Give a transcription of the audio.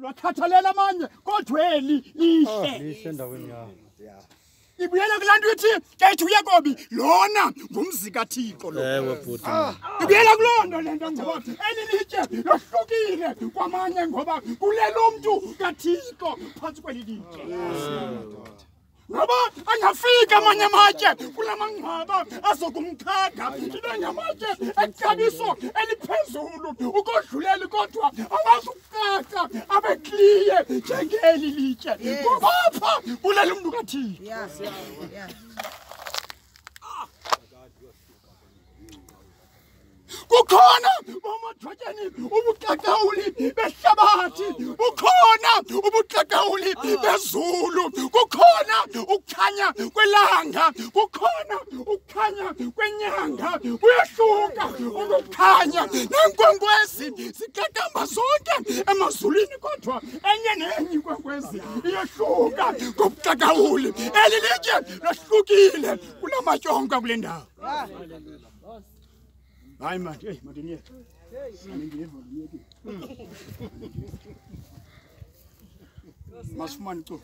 lwakhathalela amanye kodwa eli lihle endaweni yawo. ibuyela kulanto ithi kethu uyakobi lona ngumzi kaThixo lo Ewe bhuti. ibuyela kulona lento ngoba eli litye lohlukile kwamanye ngoba kulela umuntu kaThixo phansi kweli litye ngoba angafika amanye amatye kulamangcwaba azokumkhaga ibe ngamatye exabiso eliphezulu ukodlulela kodwa awazukucaca abekliye njengeli litye ngoba apha kulela umuntu kaThixo kukhona bomathwatyeni ubuqaqawuli behlabathi kukhona ubuqaqawuli bezulu kukhona ukukhanya kwelanga kukhona ukukhanya kwenyanga kuyahluka ukukhanya neenkwenkwezi ziqaqamba zonke emazulwini kodwa enye nenye inkwenkwezi iyahluka ngobuqaqawuli eli litye lahlukile kulamatyonka kule ndawo hayi manje hey madiniye masifumane cu